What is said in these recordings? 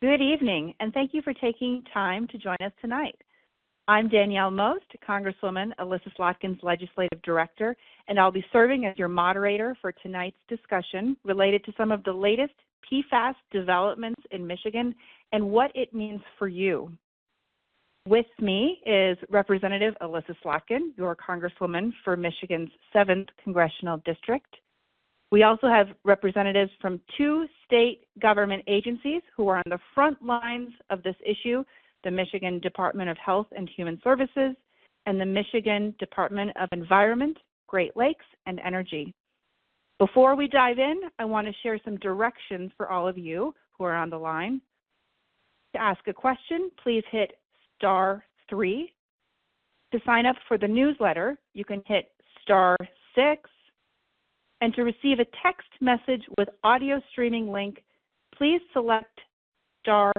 Good evening, and thank you for taking time to join us tonight. I'm Danielle Most, Congresswoman Alyssa Slotkin's Legislative Director, and I'll be serving as your moderator for tonight's discussion related to some of the latest PFAS developments in Michigan and what it means for you. With me is Representative Alyssa Slotkin, your Congresswoman for Michigan's 7th Congressional District. We also have representatives from 2 state government agencies who are on the front lines of this issue, the Michigan Department of Health and Human Services and the Michigan Department of Environment, Great Lakes, and Energy. Before we dive in, I want to share some directions for all of you who are on the line. To ask a question, please hit *3. To sign up for the newsletter, you can hit *6. And to receive a text message with audio streaming link, please select *8.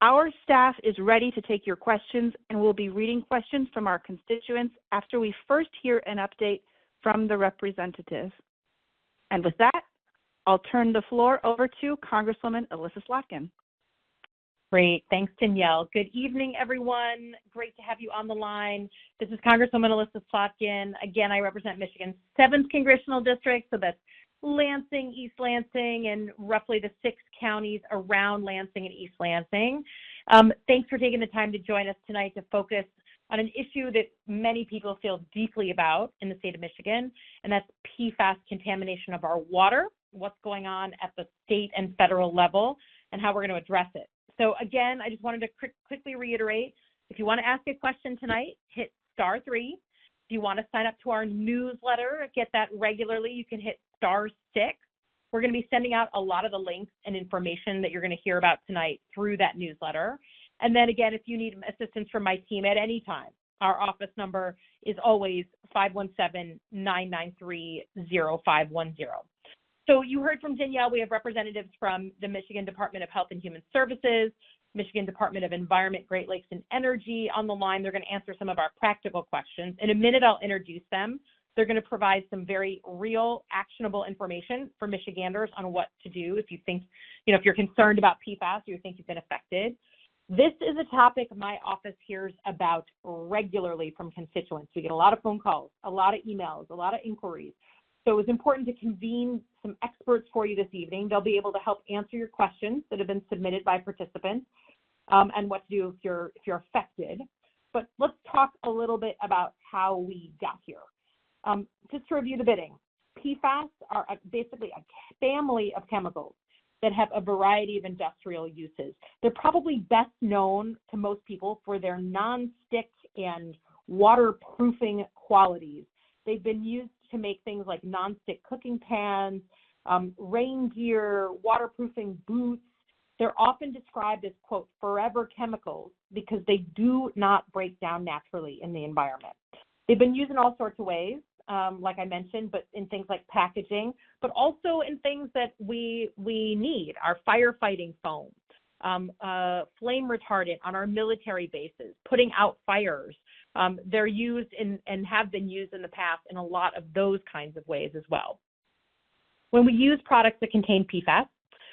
Our staff is ready to take your questions, and we'll be reading questions from our constituents after we first hear an update from the representative. And with that, I'll turn the floor over to Congresswoman Alyssa Slotkin. Great. Thanks, Danielle. Good evening, everyone. Great to have you on the line. This is Congresswoman Alyssa Slotkin. Again, I represent Michigan's 7th Congressional District, so that's Lansing, East Lansing, and roughly the 6 counties around Lansing and East Lansing. Thanks for taking the time to join us tonight to focus on an issue that many people feel deeply about in the state of Michigan, and that's PFAS contamination of our water, what's going on at the state and federal level, and how we're going to address it. So again, I just wanted to quickly reiterate, if you want to ask a question tonight, hit *3. If you want to sign up to our newsletter, get that regularly, you can hit *6. We're going to be sending out a lot of the links and information that you're going to hear about tonight through that newsletter. And then again, if you need assistance from my team at any time, our office number is always 517-993-0510. So you heard from Danielle, we have representatives from the Michigan Department of Health and Human Services, Michigan Department of Environment, Great Lakes, and Energy on the line. They're going to answer some of our practical questions. In a minute, I'll introduce them. They're going to provide some very real, actionable information for Michiganders on what to do if you think, if you're concerned about PFAS or you think you've been affected. This is a topic my office hears about regularly from constituents. We get a lot of phone calls, a lot of emails, a lot of inquiries. So it was important to convene some experts for you this evening. They'll be able to help answer your questions that have been submitted by participants and what to do if you're affected. But let's talk a little bit about how we got here. Just to review the bidding, PFAS are basically a family of chemicals that have a variety of industrial uses. They're probably best known to most people for their non-stick and waterproofing qualities. They've been used to make things like non-stick cooking pans, rain gear, waterproofing boots. They're often described as, quote, forever chemicals because they do not break down naturally in the environment. They've been used in all sorts of ways, like I mentioned, but in things like packaging, but also in things that we need, our firefighting foam, flame retardant on our military bases, putting out fires. They're used and have been used in the past in a lot of those kinds of ways as well. When we use products that contain PFAS,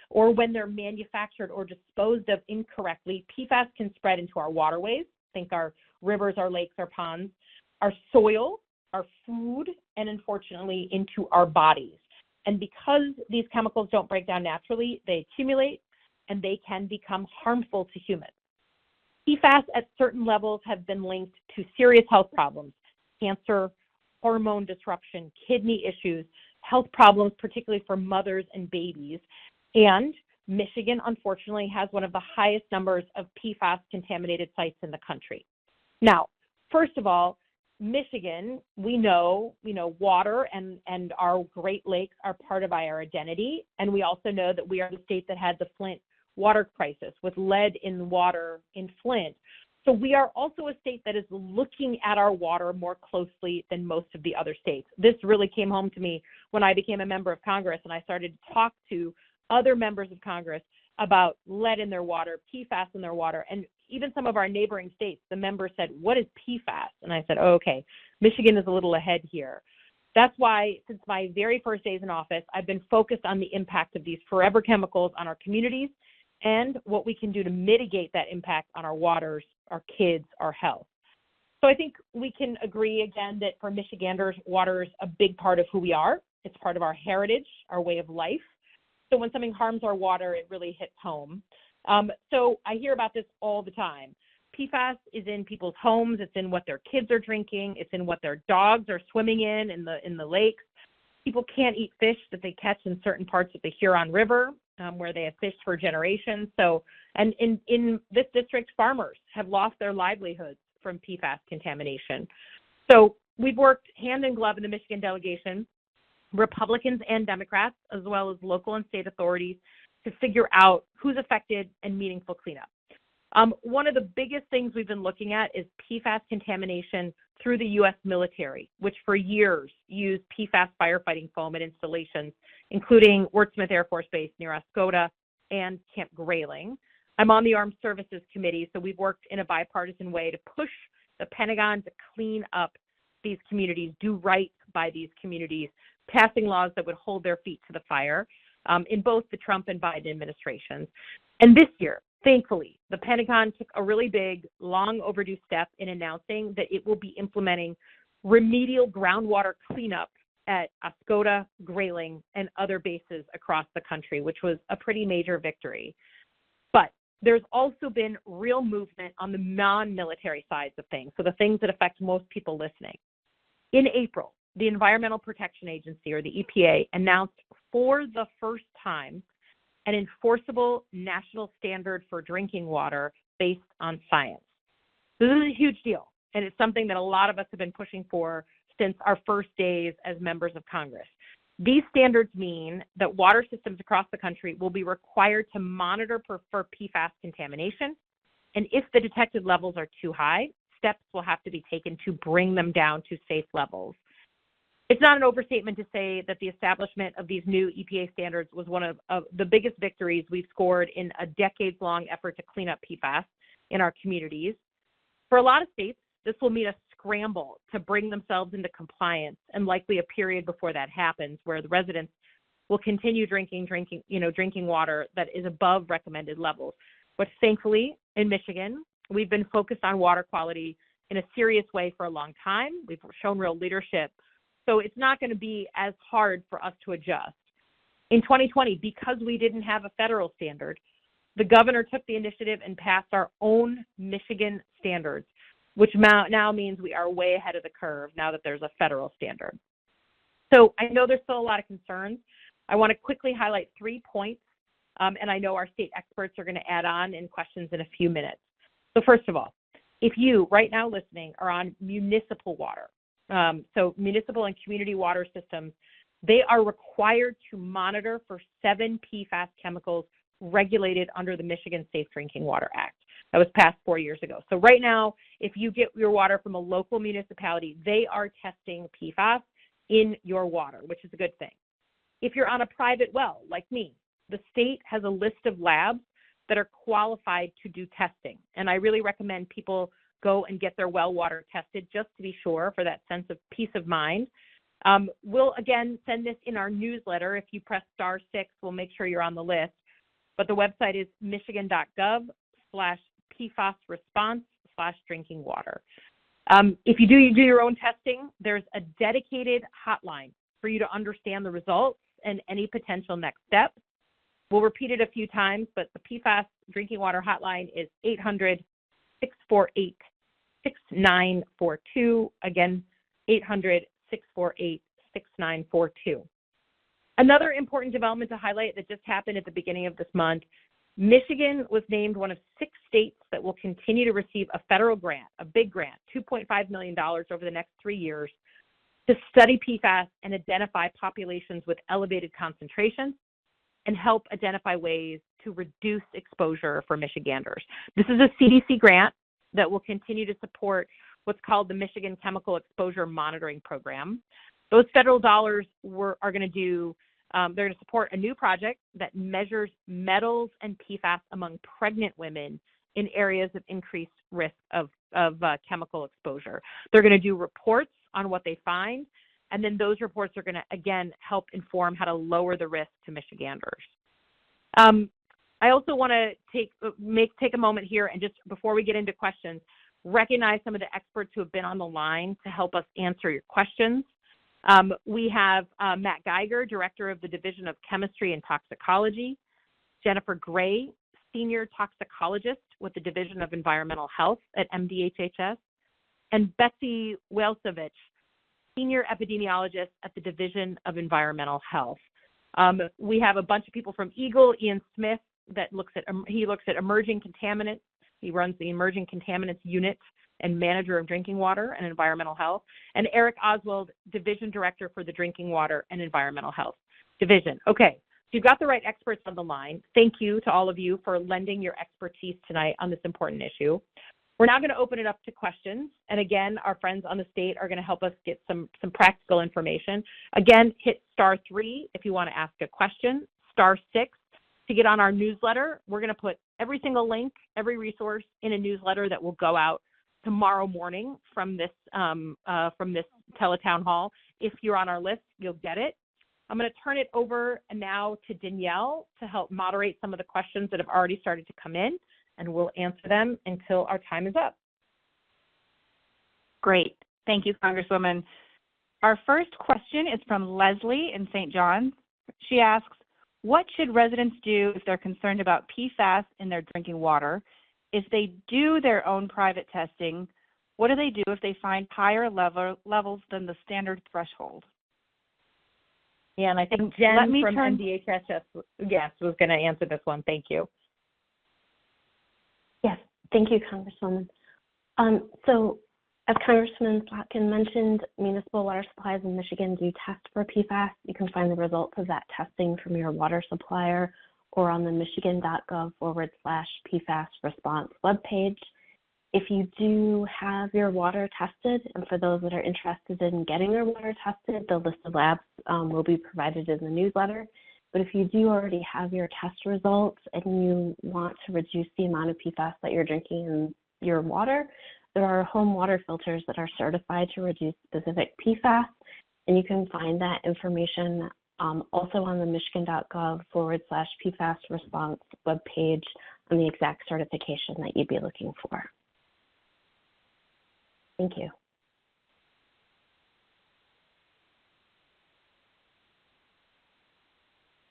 or when they're manufactured or disposed of incorrectly, PFAS can spread into our waterways, think our rivers, our lakes, our ponds, our soil, our food, and unfortunately into our bodies. And because these chemicals don't break down naturally, they accumulate and they can become harmful to humans. PFAS at certain levels have been linked to serious health problems, cancer, hormone disruption, kidney issues, health problems, particularly for mothers and babies. And Michigan, unfortunately, has one of the highest numbers of PFAS contaminated sites in the country. Now, first of all, Michigan, we know, water and our Great Lakes are part of our identity. And we also know that we are the state that had the Flint water crisis with lead in water in Flint. So we are also a state that is looking at our water more closely than most of the other states. This really came home to me when I became a member of Congress and I started to talk to other members of Congress about lead in their water, PFAS in their water, and even some of our neighboring states. The members said, "What is PFAS?" And I said, "Oh, okay, Michigan is a little ahead here." That's why, since my very first days in office, I've been focused on the impact of these forever chemicals on our communities and what we can do to mitigate that impact on our waters, our kids, our health. So I think we can agree again that for Michiganders, water is a big part of who we are. It's part of our heritage, our way of life. So when something harms our water, it really hits home. So I hear about this all the time. PFAS is in people's homes. It's in what their kids are drinking. It's in what their dogs are swimming in the lakes. People can't eat fish that they catch in certain parts of the Huron River, where they have fished for generations. So, and in this district, farmers have lost their livelihoods from PFAS contamination. So we've worked hand in glove in the Michigan delegation, Republicans and Democrats, as well as local and state authorities, to figure out who's affected and meaningful cleanup. One of the biggest things we've been looking at is PFAS contamination through the U.S. military, which for years used PFAS firefighting foam at installations, including Wurtsmith Air Force Base near Oscoda and Camp Grayling. I'm on the Armed Services Committee, so we've worked in a bipartisan way to push the Pentagon to clean up these communities, do right by these communities, passing laws that would hold their feet to the fire in both the Trump and Biden administrations. And this year, thankfully, the Pentagon took a really big, long overdue step in announcing that it will be implementing remedial groundwater cleanup at Oscoda, Grayling, and other bases across the country, which was a pretty major victory. But there's also been real movement on the non-military sides of things, so the things that affect most people listening. In April, the Environmental Protection Agency, or the EPA, announced for the first time an enforceable national standard for drinking water based on science. So this is a huge deal, and it's something that a lot of us have been pushing for since our first days as members of Congress. These standards mean that water systems across the country will be required to monitor for PFAS contamination, and if the detected levels are too high, steps will have to be taken to bring them down to safe levels. It's not an overstatement to say that the establishment of these new EPA standards was one of the biggest victories we've scored in a decades-long effort to clean up PFAS in our communities. For a lot of states, this will mean a scramble to bring themselves into compliance, and likely a period before that happens where the residents will continue drinking water that is above recommended levels. But thankfully, in Michigan, we've been focused on water quality in a serious way for a long time. We've shown real leadership. So it's not going to be as hard for us to adjust. In 2020, because we didn't have a federal standard, the governor took the initiative and passed our own Michigan standards, which now means we are way ahead of the curve now that there's a federal standard. So I know there's still a lot of concerns. I want to quickly highlight 3 points, and I know our state experts are going to add on in questions in a few minutes. So first of all, if you right now listening are on municipal water, so municipal and community water systems, they are required to monitor for 7 PFAS chemicals regulated under the Michigan Safe Drinking Water Act. That was passed 4 years ago. So right now, if you get your water from a local municipality, they are testing PFAS in your water, which is a good thing. If you're on a private well, like me, the state has a list of labs that are qualified to do testing. And I really recommend people go and get their well water tested just to be sure, for that sense of peace of mind. We'll, again, send this in our newsletter. If you press *6, we'll make sure you're on the list. But the website is michigan.gov/PFAS-response/drinking water. If you do your own testing, there's a dedicated hotline for you to understand the results and any potential next steps. We'll repeat it a few times, but the PFAS drinking water hotline is 800-648-6942. Again, 800-648-6942. Another important development to highlight that just happened at the beginning of this month, Michigan was named one of 6 states that will continue to receive a federal grant, a big grant, $2.5 million over the next 3 years, to study PFAS and identify populations with elevated concentrations and help identify ways to reduce exposure for Michiganders. This is a CDC grant that will continue to support what's called the Michigan Chemical Exposure Monitoring Program. Those federal dollars are going to do, they're going to support a new project that measures metals and PFAS among pregnant women in areas of increased risk of chemical exposure. They're going to do reports on what they find, and then those reports are going to, again, help inform how to lower the risk to Michiganders. I also want to take a moment here and just before we get into questions, recognize some of the experts who have been on the line to help us answer your questions. We have Matt Geiger, Director of the Division of Chemistry and Toxicology, Jennifer Gray, Senior Toxicologist with the Division of Environmental Health at MDHHS, and Betsy Welsovich, Senior Epidemiologist at the Division of Environmental Health. We have a bunch of people from EGLE, Ian Smith, that looks at emerging contaminants. He runs the Emerging Contaminants Unit and Manager of Drinking Water and Environmental Health, and Eric Oswald, Division Director for the Drinking Water and Environmental Health Division. Okay, so you've got the right experts on the line. Thank you to all of you for lending your expertise tonight on this important issue. We're now going to open it up to questions. And again, our friends on the state are going to help us get some practical information. Again, hit *3 if you want to ask a question, *6 to get on our newsletter. We're going to put every single link, every resource in a newsletter that will go out tomorrow morning from this teletown hall. If you're on our list, you'll get it. I'm going to turn it over now to Danielle to help moderate some of the questions that have already started to come in, and we'll answer them until our time is up. Great. Thank you, Congresswoman. Our first question is from Leslie in St. John's. She asks, what should residents do if they're concerned about PFAS in their drinking water? If they do their own private testing, what do they do if they find higher levels than the standard threshold? Yeah, and I think Jen from MDHHS, was going to answer this one. Thank you. Yes, thank you, Congresswoman. So as Congressman Slotkin mentioned, municipal water supplies in Michigan do test for PFAS. You can find the results of that testing from your water supplier or on the michigan.gov/PFAS response webpage. If you do have your water tested, and for those that are interested in getting their water tested, the list of labs will be provided in the newsletter. But if you do already have your test results and you want to reduce the amount of PFAS that you're drinking in your water, there are home water filters that are certified to reduce specific PFAS, and you can find that information also on the michigan.gov/PFAS response webpage on the exact certification that you'd be looking for. Thank you.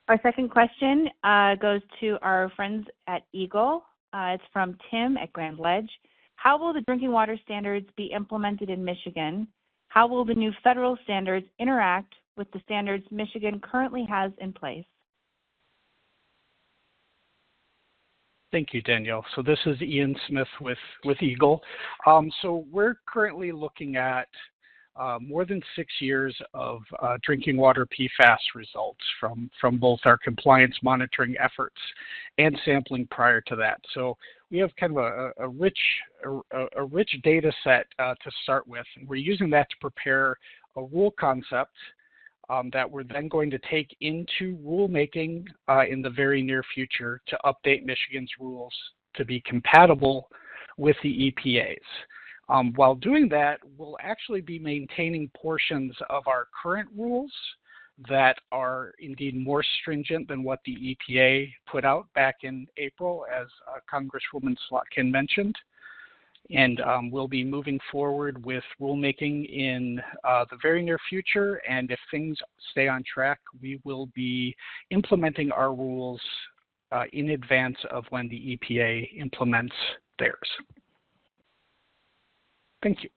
Our second question goes to our friends at EGLE. It's from Tim at Grand Ledge. How will the drinking water standards be implemented in Michigan? How will the new federal standards interact with the standards Michigan currently has in place? Thank you, Danielle. So this is Ian Smith with EGLE. So we're currently looking at more than 6 years of drinking water PFAS results from both our compliance monitoring efforts and sampling prior to that. So we have kind of a rich data set to start with. And we're using that to prepare a rule concept that we're then going to take into rulemaking in the very near future to update Michigan's rules to be compatible with the EPA's. While doing that, we'll actually be maintaining portions of our current rules that are indeed more stringent than what the EPA put out back in April, as Congresswoman Slotkin mentioned. And we'll be moving forward with rulemaking in the very near future. And if things stay on track, we will be implementing our rules in advance of when the EPA implements theirs. Thank you.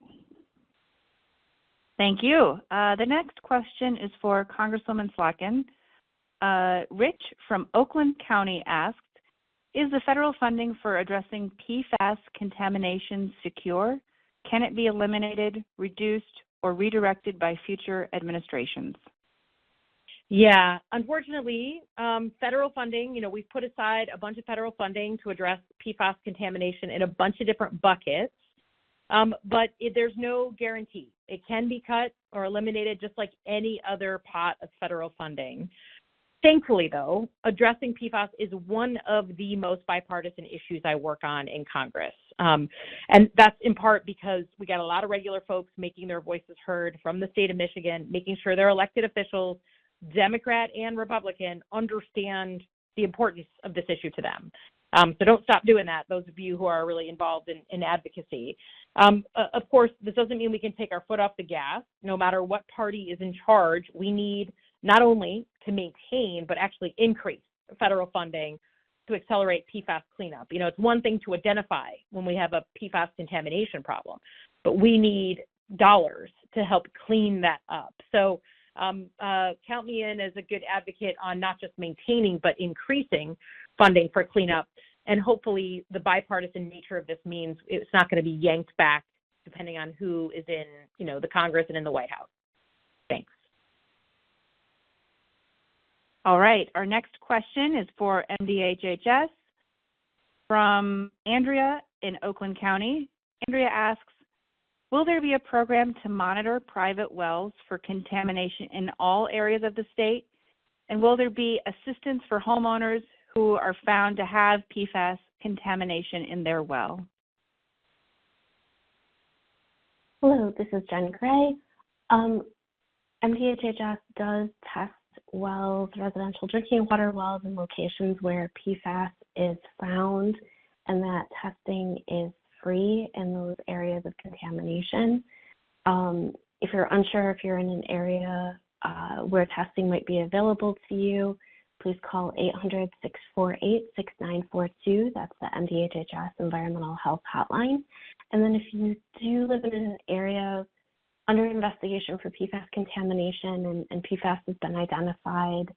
Thank you. The next question is for Congresswoman Slotkin. Rich from Oakland County asked, is the federal funding for addressing PFAS contamination secure? Can it be eliminated, reduced, or redirected by future administrations? Yeah, unfortunately, federal funding, we've put aside a bunch of federal funding to address PFAS contamination in a bunch of different buckets, but there's no guarantee. It can be cut or eliminated just like any other pot of federal funding. Thankfully, though, addressing PFAS is one of the most bipartisan issues I work on in Congress. And that's in part because we got a lot of regular folks making their voices heard from the state of Michigan, making sure their elected officials, Democrat and Republican, understand the importance of this issue to them. So don't stop doing that, those of you who are really involved in advocacy. Of course, this doesn't mean we can take our foot off the gas. No matter what party is in charge, we need not only to maintain, but actually increase federal funding to accelerate PFAS cleanup. You know, it's one thing to identify when we have a PFAS contamination problem, but we need dollars to help clean that up. So count me in as a good advocate on not just maintaining, but increasing funding for cleanup. And hopefully the bipartisan nature of this means it's not going to be yanked back depending on who is in, you know, the Congress and in the White House. Thanks. All right, our next question is for MDHHS from Andrea in Oakland County. Andrea asks, will there be a program to monitor private wells for contamination in all areas of the state? And will there be assistance for homeowners who are found to have PFAS contamination in their well? Hello, this is Jen Gray. MDHHS does test wells, residential drinking water wells in locations where PFAS is found, and that testing is free in those areas of contamination. If you're unsure if you're in an area where testing might be available to you, please call 800-648-6942. That's the MDHHS Environmental Health Hotline. And then if you do live in an area under investigation for PFAS contamination and PFAS has been identified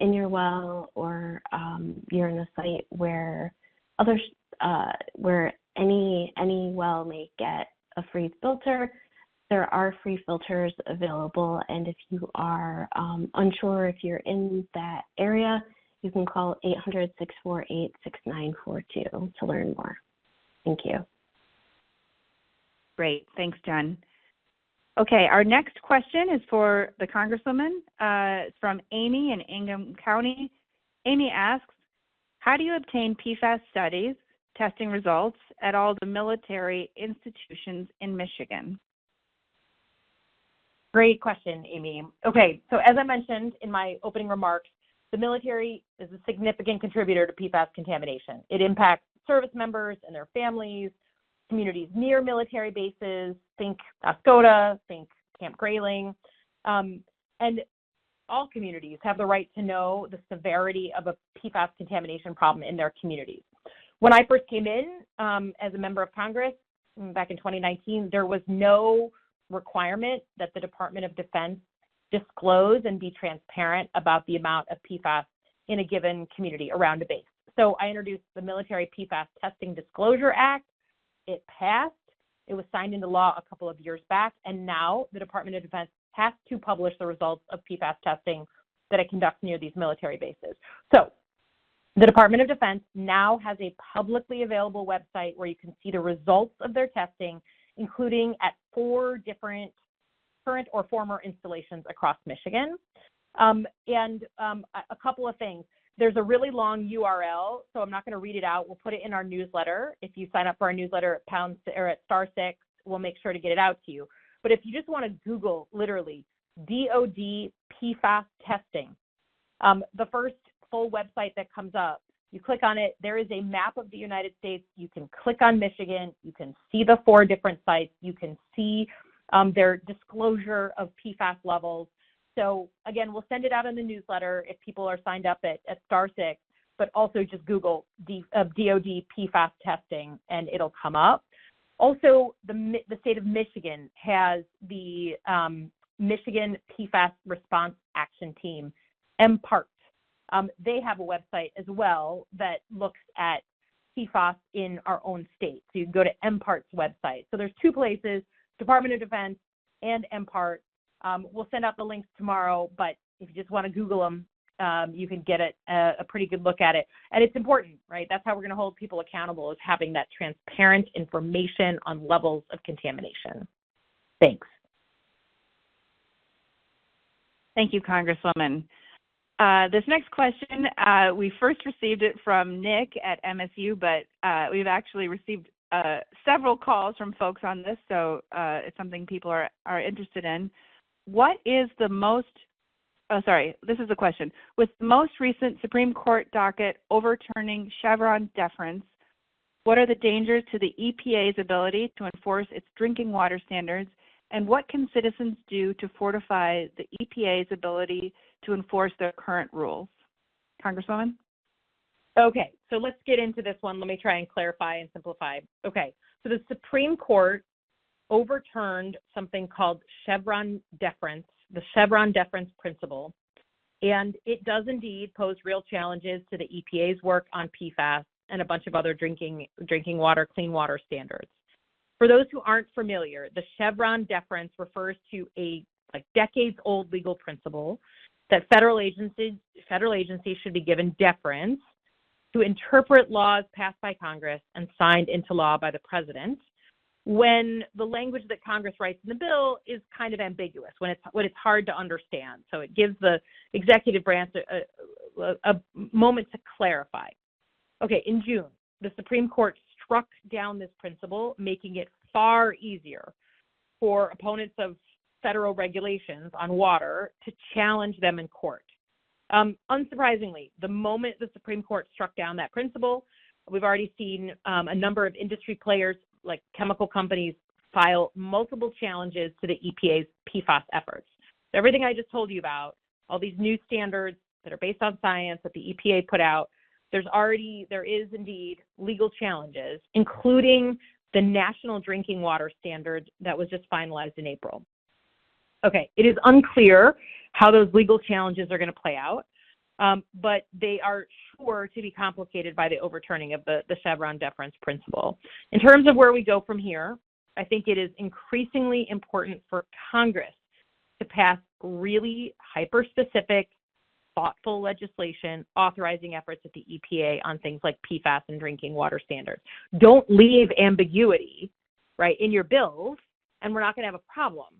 in your well, or you're in a site where where any well may get a free filter, there are free filters available. And if you are unsure if you're in that area, you can call 800-648-6942 to learn more. Thank you. Great, thanks, Jen. Okay, our next question is for the Congresswoman. It's from Amy in Ingham County. Amy asks, how do you obtain PFAS studies, testing results at all the military institutions in Michigan? Great question, Amy. Okay, so as I mentioned in my opening remarks, the military is a significant contributor to PFAS contamination. It impacts service members and their families, communities near military bases, think Oscoda, think Camp Grayling, and all communities have the right to know the severity of a PFAS contamination problem in their communities. When I first came in as a member of Congress back in 2019, there was no requirement that the Department of Defense disclose and be transparent about the amount of PFAS in a given community around a base. So I introduced the Military PFAS Testing Disclosure Act. It passed. It was signed into law a couple of years back, and now the Department of Defense has to publish the results of PFAS testing that it conducts near these military bases. So the Department of Defense now has a publicly available website where you can see the results of their testing, including at 4 different current or former installations across Michigan. A couple of things. There's a really long URL, so I'm not going to read it out. We'll put it in our newsletter. If you sign up for our newsletter at *6, we'll make sure to get it out to you. But if you just want to Google, literally, DOD PFAS testing, the first full website that comes up, you click on it, there is a map of the United States. You can click on Michigan. You can see the 4 different sites. You can see their disclosure of PFAS levels. So again, we'll send it out in the newsletter if people are signed up at *6, but also just Google DOD PFAS testing and it'll come up. Also, the state of Michigan has the Michigan PFAS Response Action Team, MPART. They have a website as well that looks at PFAS in our own state. So you can go to MPART's website. So there's 2 places, Department of Defense and MPART. We'll send out the links tomorrow, but if you just want to Google them, you can get a pretty good look at it. And it's important, right? That's how we're going to hold people accountable, is having that transparent information on levels of contamination. Thanks. Thank you, Congresswoman. This next question, we first received it from Nick at MSU, but we've actually received several calls from folks on this, so it's something people are interested in. What is the most this is a question. With the most recent Supreme Court docket overturning Chevron deference, what are the dangers to the EPA's ability to enforce its drinking water standards, and what can citizens do to fortify the EPA's ability to enforce their current rules? Congresswoman? Okay, so let's get into this one. Let me try and clarify and simplify. Okay, so the Supreme Court overturned something called Chevron deference, the Chevron deference principle, and it does indeed pose real challenges to the EPA's work on PFAS and a bunch of other drinking water, clean water standards. For those who aren't familiar, the Chevron deference refers to a decades-old legal principle that federal agencies should be given deference to interpret laws passed by Congress and signed into law by the president when the language that Congress writes in the bill is kind of ambiguous, when it's hard to understand. So it gives the executive branch a moment to clarify. Okay, in June, the Supreme Court struck down this principle, making it far easier for opponents of federal regulations on water to challenge them in court. Unsurprisingly, the moment the Supreme Court struck down that principle, we've already seen a number of industry players like chemical companies file multiple challenges to the EPA's PFAS efforts. So everything I just told you about, all these new standards that are based on science that the EPA put out, there is indeed legal challenges, including the National Drinking Water Standard that was just finalized in April. Okay, it is unclear how those legal challenges are going to play out, but they are sure to be complicated by the overturning of the Chevron deference principle. In terms of where we go from here, I think it is increasingly important for Congress to pass really hyper-specific, thoughtful legislation authorizing efforts at the EPA on things like PFAS and drinking water standards. Don't leave ambiguity, right, in your bills, and we're not going to have a problem.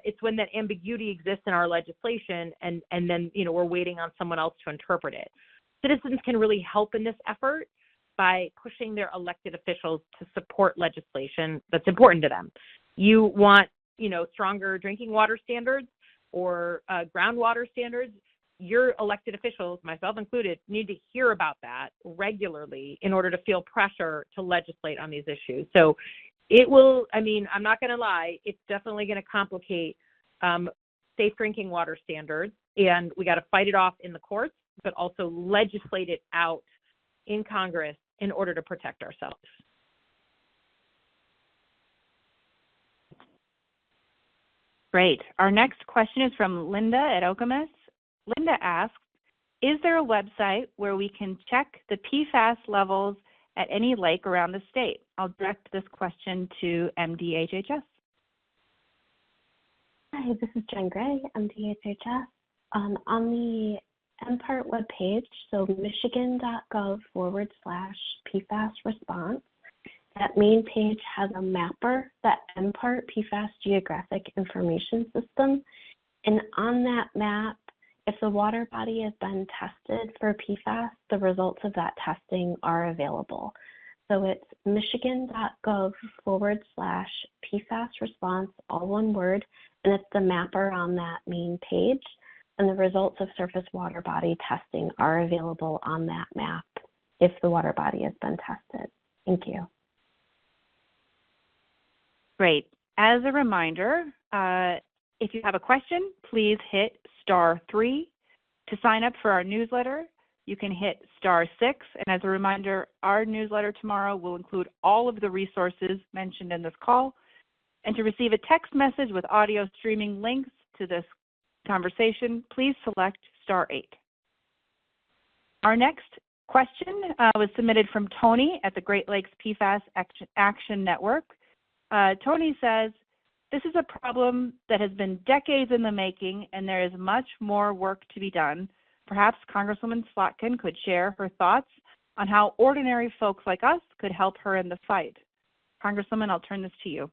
It's when that ambiguity exists in our legislation and then, we're waiting on someone else to interpret it. Citizens can really help in this effort by pushing their elected officials to support legislation that's important to them. You want, stronger drinking water standards or groundwater standards. Your elected officials, myself included, need to hear about that regularly in order to feel pressure to legislate on these issues. So it will, I'm not going to lie, it's definitely going to complicate safe drinking water standards, and we got to fight it off in the courts, but also legislate it out in Congress in order to protect ourselves. Great. Our next question is from Linda at Okemos. Linda asks, is there a website where we can check the PFAS levels at any lake around the state? I'll direct this question to MDHHS. Hi, this is Jen Gray, MDHHS. On the MPART webpage, so michigan.gov/PFAS response, that main page has a mapper, that MPART PFAS Geographic Information System. And on that map, if the water body has been tested for PFAS, the results of that testing are available. So it's michigan.gov/PFAS response, all one word, and it's the mapper on that main page. And the results of surface water body testing are available on that map if the water body has been tested. Thank you. Great. As a reminder, if you have a question, please hit *3. To sign up for our newsletter, you can hit *6. And as a reminder, our newsletter tomorrow will include all of the resources mentioned in this call. And to receive a text message with audio streaming links to this conversation, please select *8. Our next question was submitted from Tony at the Great Lakes PFAS Action Network. Tony says, this is a problem that has been decades in the making, and there is much more work to be done. Perhaps Congresswoman Slotkin could share her thoughts on how ordinary folks like us could help her in the fight. Congresswoman, I'll turn this to you.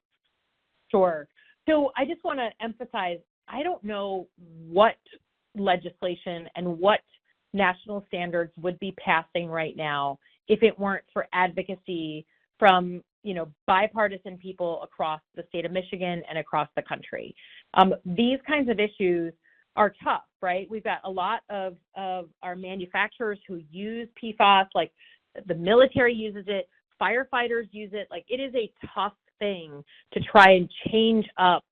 Sure. So I just want to emphasize, I don't know what legislation and what national standards would be passing right now if it weren't for advocacy from bipartisan people across the state of Michigan and across the country. These kinds of issues are tough, right? We've got a lot of our manufacturers who use PFAS, like the military uses it, firefighters use it. Like, it is a tough thing to try and change up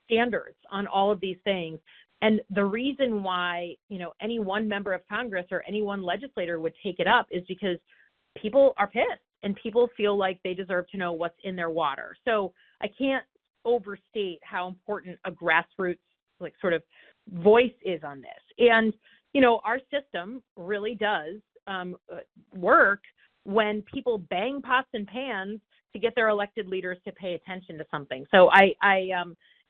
standards on all of these things. And the reason why, any one member of Congress or any one legislator would take it up is because people are pissed and people feel like they deserve to know what's in their water. So I can't overstate how important a grassroots, like, sort of voice is on this. And, our system really does work when people bang pots and pans to get their elected leaders to pay attention to something. So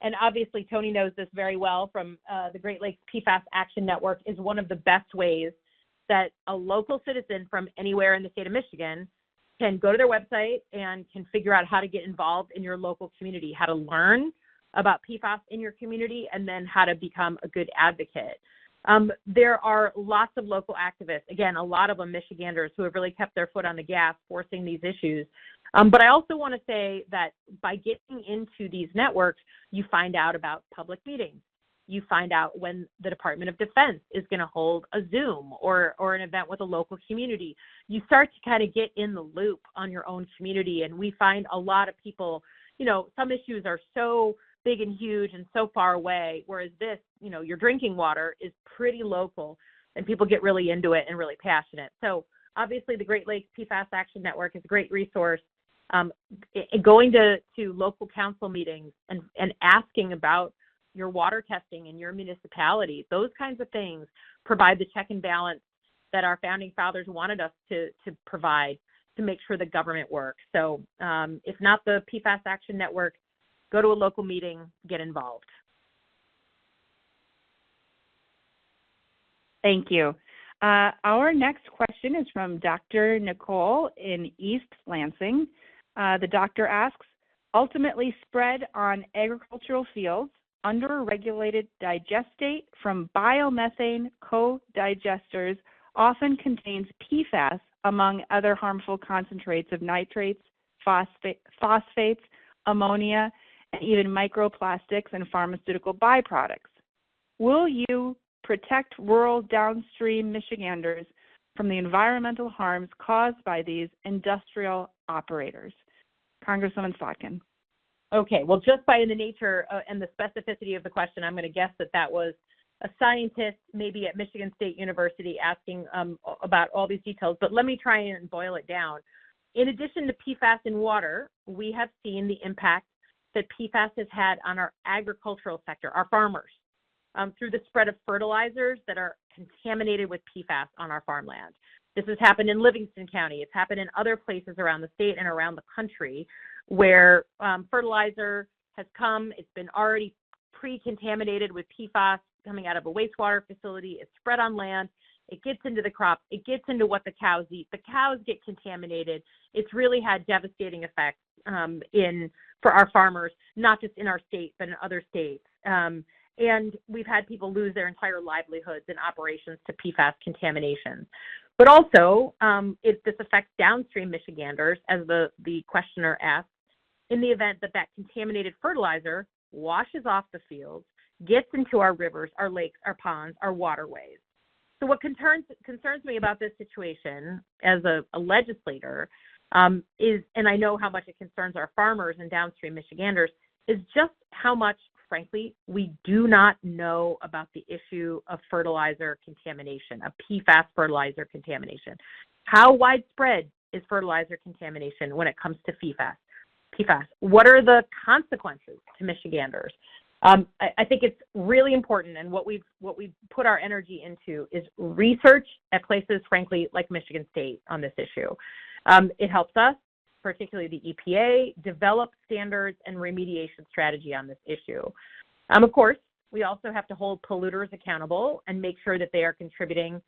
and obviously Tony knows this very well from the Great Lakes PFAS Action Network is one of the best ways that a local citizen from anywhere in the state of Michigan can go to their website and can figure out how to get involved in your local community, how to learn about PFAS in your community, and then how to become a good advocate. There are lots of local activists, again, a lot of them Michiganders, who have really kept their foot on the gas forcing these issues. But I also want to say that by getting into these networks, you find out about public meetings. You find out when the Department of Defense is going to hold a Zoom or an event with a local community. You start to kind of get in the loop on your own community, and we find a lot of people, some issues are so big and huge and so far away, whereas this, your drinking water is pretty local, and people get really into it and really passionate. So obviously the Great Lakes PFAS Action Network is a great resource. Going to local council meetings and asking about your water testing in your municipality, those kinds of things provide the check and balance that our founding fathers wanted us to provide to make sure the government works. So if not the PFAS Action Network, go to a local meeting, get involved. Thank you. Our next question is from Dr. Nicole in East Lansing. The doctor asks, ultimately spread on agricultural fields under a regulated digestate from biomethane co-digesters often contains PFAS among other harmful concentrates of nitrates, phosphates, ammonia, and even microplastics and pharmaceutical byproducts. Will you protect rural downstream Michiganders from the environmental harms caused by these industrial operators? Congresswoman Slotkin. Okay, well, just by the nature and the specificity of the question, I'm going to guess that was a scientist maybe at Michigan State University asking about all these details, but let me try and boil it down. In addition to PFAS in water, we have seen the impact that PFAS has had on our agricultural sector, our farmers, through the spread of fertilizers that are contaminated with PFAS on our farmland. This has happened in Livingston County. It's happened in other places around the state and around the country where fertilizer has come. It's been already pre-contaminated with PFAS coming out of a wastewater facility. It's spread on land. It gets into the crops. It gets into what the cows eat. The cows get contaminated. It's really had devastating effects for our farmers, not just in our state, but in other states. And we've had people lose their entire livelihoods and operations to PFAS contamination. But also, this affects downstream Michiganders, as the questioner asked, in the event that contaminated fertilizer washes off the fields, gets into our rivers, our lakes, our ponds, our waterways. So what concerns me about this situation as a legislator is, and I know how much it concerns our farmers and downstream Michiganders, is just how much, frankly, we do not know about the issue of fertilizer contamination, of PFAS fertilizer contamination. How widespread is fertilizer contamination when it comes to PFAS? What are the consequences to Michiganders? I think it's really important, and what we've put our energy into is research at places, frankly, like Michigan State on this issue. It helps us, particularly the EPA, develop standards and remediation strategy on this issue. Of course, we also have to hold polluters accountable and make sure that they are contributing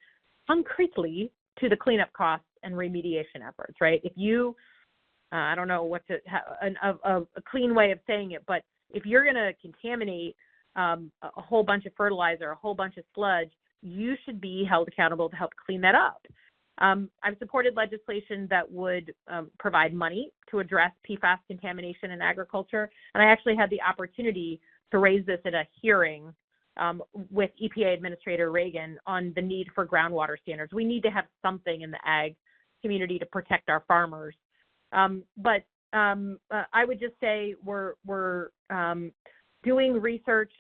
concretely to the cleanup costs and remediation efforts, right? If you, I don't know a clean way of saying it, but if you're going to contaminate a whole bunch of fertilizer, a whole bunch of sludge, you should be held accountable to help clean that up. I've supported legislation that would provide money to address PFAS contamination in agriculture, and I actually had the opportunity to raise this at a hearing with EPA Administrator Reagan on the need for groundwater standards. We need to have something in the ag community to protect our farmers. But I would just say we're doing research.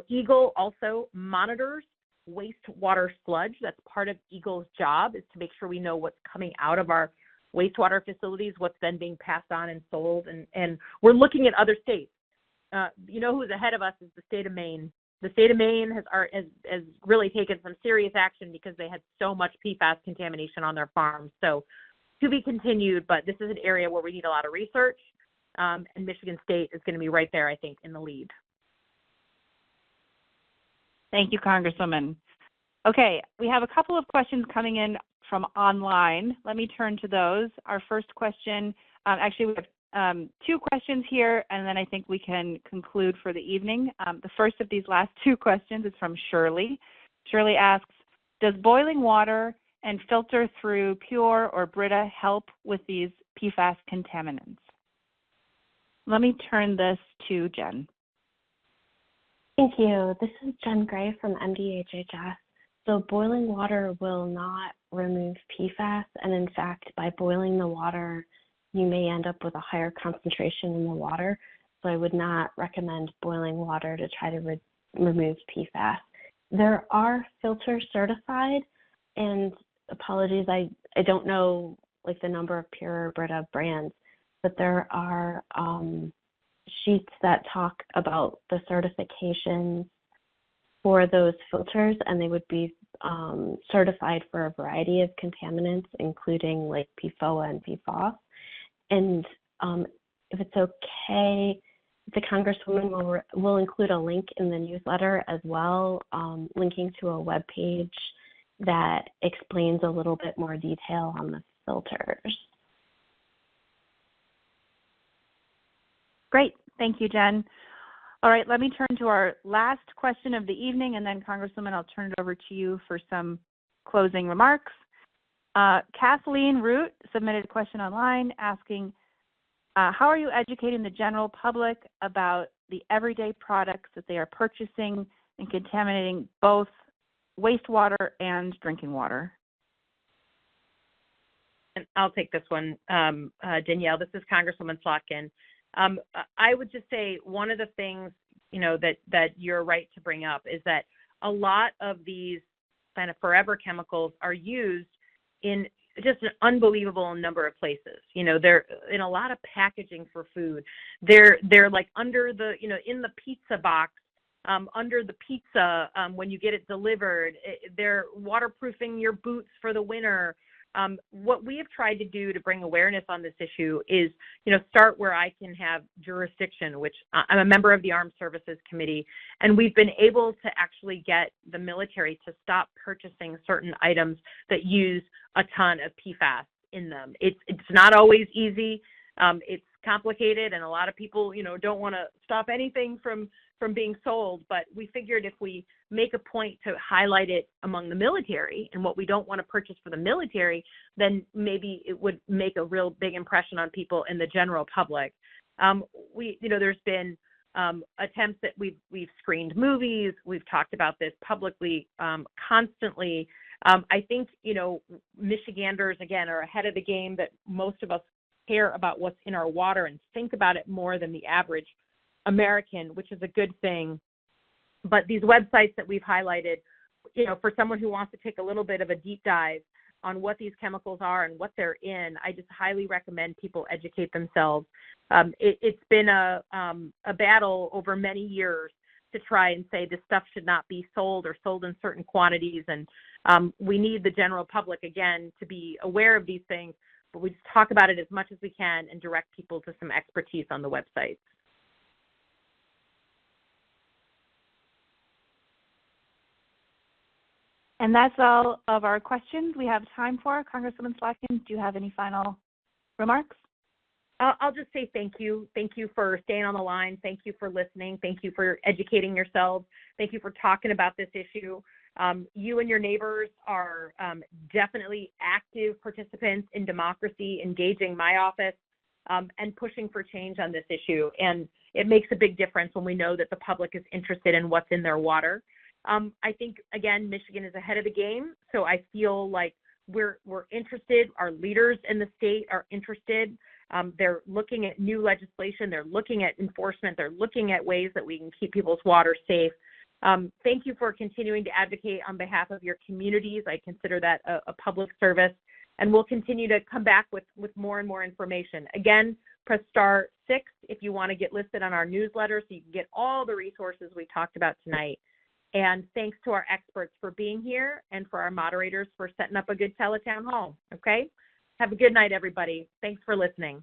Eagle also monitors wastewater sludge. That's part of Eagle's job, is to make sure we know what's coming out of our wastewater facilities, what's then being passed on and sold. And we're looking at other states. Who's ahead of us is the state of Maine. The state of Maine has really taken some serious action because they had so much PFAS contamination on their farms. So to be continued, but this is an area where we need a lot of research, and Michigan State is going to be right there, I think, in the lead. Thank you, Congresswoman. Okay, we have a couple of questions coming in from online. Let me turn to those. Our first question, actually we have two questions here, and then I think we can conclude for the evening. The first of these last two questions is from Shirley. Shirley asks, does boiling water and filter through Pure or Brita help with these PFAS contaminants? Let me turn this to Jen. Thank you. This is Jen Gray from MDHHS. So boiling water will not remove PFAS, and in fact, by boiling the water, you may end up with a higher concentration in the water. So I would not recommend boiling water to try to remove PFAS. There are filters certified, and apologies, I don't know like the number of Pure or Brita brands, but there are sheets that talk about the certifications for those filters, and they would be certified for a variety of contaminants, including like PFOA and PFAS. And if it's okay, the Congresswoman will include a link in the newsletter as well, linking to a web page that explains a little bit more detail on the filters. Great. Thank you, Jen. All right, let me turn to our last question of the evening, and then Congresswoman, I'll turn it over to you for some closing remarks. Kathleen Root submitted a question online asking, how are you educating the general public about the everyday products that they are purchasing and contaminating both wastewater and drinking water? And I'll take this one, Danielle. This is Congresswoman Slotkin. I would just say one of the things, that you're right to bring up is that a lot of these kind of forever chemicals are used in just an unbelievable number of places. They're in a lot of packaging for food. They're like under the, in the pizza box, under the pizza when you get it delivered. They're waterproofing your boots for the winter. What we have tried to do to bring awareness on this issue is, start where I can have jurisdiction, which I'm a member of the Armed Services Committee, and we've been able to actually get the military to stop purchasing certain items that use a ton of PFAS in them. It's not always easy. It's complicated, and a lot of people, don't want to stop anything from being sold, but we figured if we make a point to highlight it among the military and what we don't want to purchase for the military, then maybe it would make a real big impression on people in the general public. There's been attempts that we've screened movies. We've talked about this publicly constantly. I think, Michiganders, again, are ahead of the game, that most of us care about what's in our water and think about it more than the average American, which is a good thing. But these websites that we've highlighted, for someone who wants to take a little bit of a deep dive on what these chemicals are and what they're in, I just highly recommend people educate themselves. It's been a battle over many years to try and say this stuff should not be sold or sold in certain quantities. And we need the general public, again, to be aware of these things, but we just talk about it as much as we can and direct people to some expertise on the websites. And that's all of our questions we have time for. Congresswoman Slotkin, do you have any final remarks? I'll just say thank you. Thank you for staying on the line. Thank you for listening. Thank you for educating yourselves. Thank you for talking about this issue. You and your neighbors are definitely active participants in democracy, engaging my office and pushing for change on this issue. And it makes a big difference when we know that the public is interested in what's in their water. I think, again, Michigan is ahead of the game, so I feel like we're interested. Our leaders in the state are interested. They're looking at new legislation. They're looking at enforcement. They're looking at ways that we can keep people's water safe. Thank you for continuing to advocate on behalf of your communities. I consider that a public service, and we'll continue to come back with more and more information. Again, press *6 if you want to get listed on our newsletter so you can get all the resources we talked about tonight. And thanks to our experts for being here and for our moderators for setting up a good teletown hall, okay? Have a good night, everybody. Thanks for listening.